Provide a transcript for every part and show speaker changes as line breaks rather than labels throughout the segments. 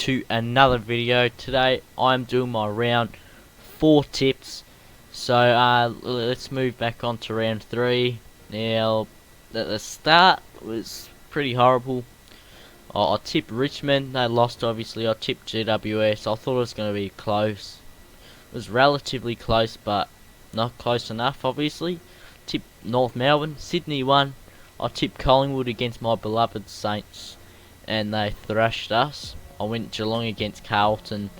to another video. Today I'm doing my round 4 tips. So let's move back on to round 3. Now the start was pretty horrible. I tipped Richmond, they lost obviously. I tipped GWS, I thought it was going to be close. It was relatively close but not close enough obviously. Tipped North Melbourne, Sydney won. I tipped Collingwood against my beloved Saints and they thrashed us. I went Geelong against Carlton.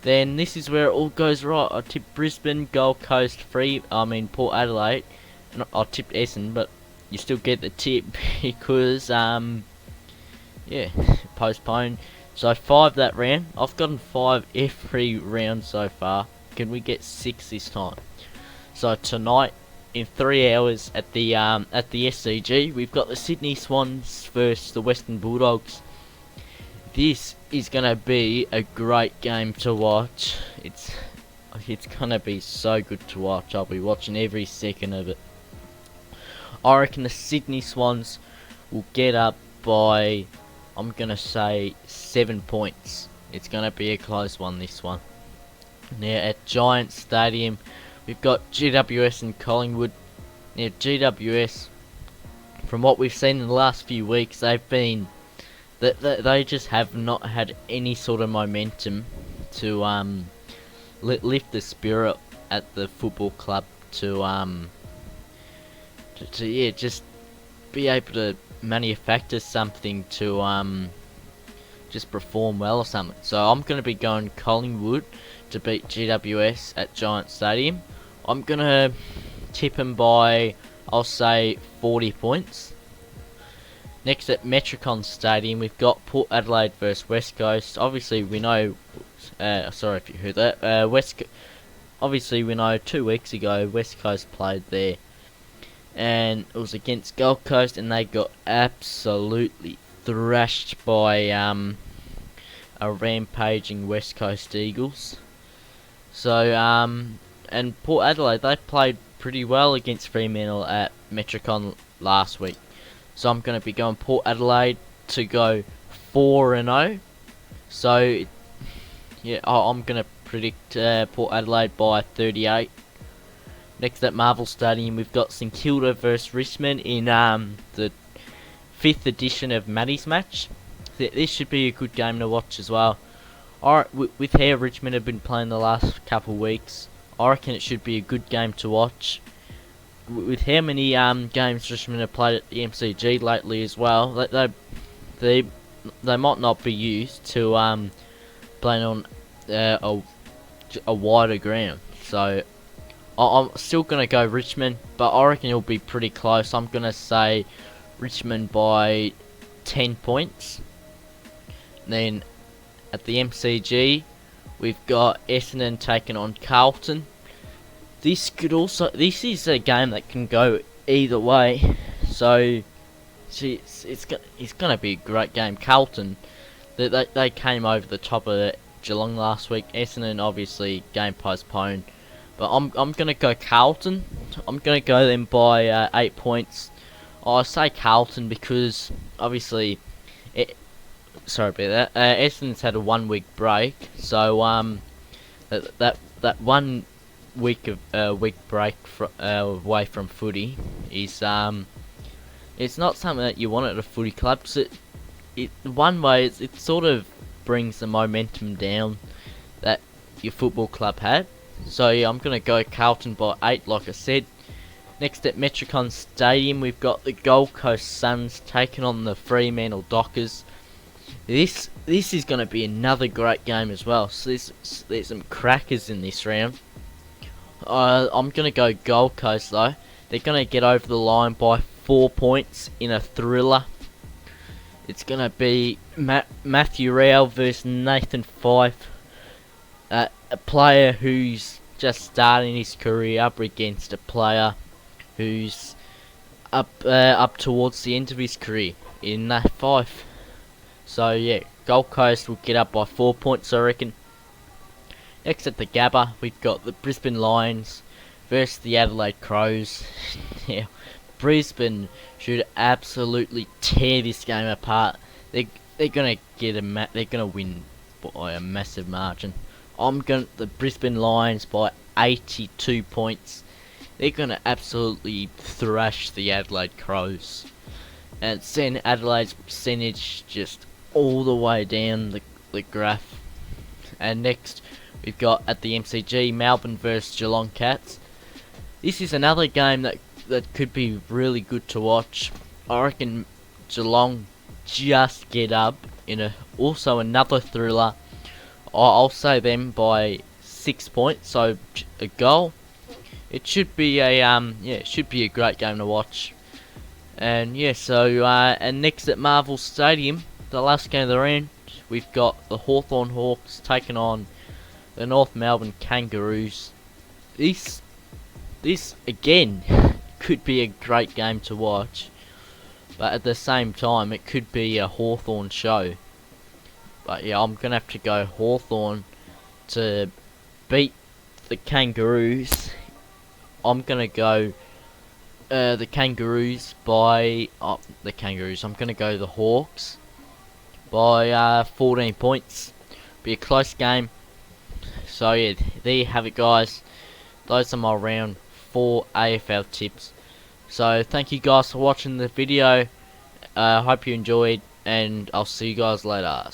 Then this is where it all goes right. I tipped Brisbane, Gold Coast, Port Adelaide. And I tipped Essendon, but you still get the tip because postponed. So 5 that round. I've gotten 5 every round so far. Can we get 6 this time? So tonight, in 3 hours at the SCG, we've got the Sydney Swans versus the Western Bulldogs. This is gonna be a great game to watch. It's gonna be so good to watch. I'll be watching every second of it. I reckon the Sydney Swans will get up by, I'm gonna say, 7 points. It's gonna be a close one, this one. Now at Giant Stadium, we've got GWS and Collingwood. Now GWS, from what we've seen in the last few weeks, they just have not had any sort of momentum to lift the spirit at the football club to just be able to manufacture something to just perform well or something. So I'm going to be going Collingwood to beat GWS at Giant Stadium. I'm going to tip them by, I'll say, 40 points. Next at Metricon Stadium, we've got Port Adelaide versus West Coast. Obviously, we know. Sorry if you heard that. Obviously, we know 2 weeks ago West Coast played there, and it was against Gold Coast, and they got absolutely thrashed by a rampaging West Coast Eagles. So and Port Adelaide, they played pretty well against Fremantle at Metricon last week. So I'm going to be going Port Adelaide to go 4-0. So, yeah, I'm going to predict Port Adelaide by 38. Next at Marvel Stadium, we've got St Kilda versus Richmond in the 5th edition of Maddie's match. This should be a good game to watch as well. Alright, with how Richmond have been playing the last couple of weeks, I reckon it should be a good game to watch. With how many games Richmond have played at the MCG lately as well, they might not be used to playing on a wider ground. So I'm still gonna go Richmond, but I reckon it'll be pretty close. I'm gonna say Richmond by 10 points. Then at the MCG, we've got Essendon taking on Carlton. This is a game that can go either way, so it's gonna be a great game. Carlton, they came over the top of Geelong last week. Essendon obviously game postponed, but I'm gonna go Carlton. I'm gonna go them by 8 points. I say Carlton because obviously, sorry about that. Essendon's had a 1 week break, so that 1 week break away from footy is it's not something that you want at a footy club. So one way it sort of brings the momentum down that your football club had. So yeah, I'm gonna go Carlton by 8, like I said. Next at Metricon Stadium, we've got the Gold Coast Suns taking on the Fremantle Dockers. This is gonna be another great game as well. So there's some crackers in this round. I'm going to go Gold Coast though. They're going to get over the line by 4 points in a thriller. It's going to be Matthew Rowell versus Nathan Fyfe. A player who's just starting his career up against a player who's up towards the end of his career in that Fyfe. So yeah, Gold Coast will get up by 4 points, I reckon. Next at the Gabba, we've got the Brisbane Lions versus the Adelaide Crows. Yeah, Brisbane should absolutely tear this game apart. They're gonna get they're gonna win by a massive margin. I'm going the Brisbane Lions by 82 points. They're going to absolutely thrash the Adelaide Crows. And send Adelaide's percentage just all the way down the graph. And next, we've got at the MCG, Melbourne versus Geelong Cats. This is another game that could be really good to watch. I reckon Geelong just get up in also another thriller. I'll say them by 6 points, so a goal. It should be a great game to watch. And yeah, so and next at Marvel Stadium, the last game of the round, we've got the Hawthorn Hawks taking on the North Melbourne Kangaroos. This again could be a great game to watch, but at the same time it could be a Hawthorn show. But yeah, I'm gonna have to go Hawthorn to beat the Kangaroos. I'm gonna go the Kangaroos by the Kangaroos. I'm gonna go the Hawks by 14 points. Be a close game. So yeah, there you have it, guys. Those are my round 4 AFL tips. So thank you guys for watching the video. Hope you enjoyed, and I'll see you guys later.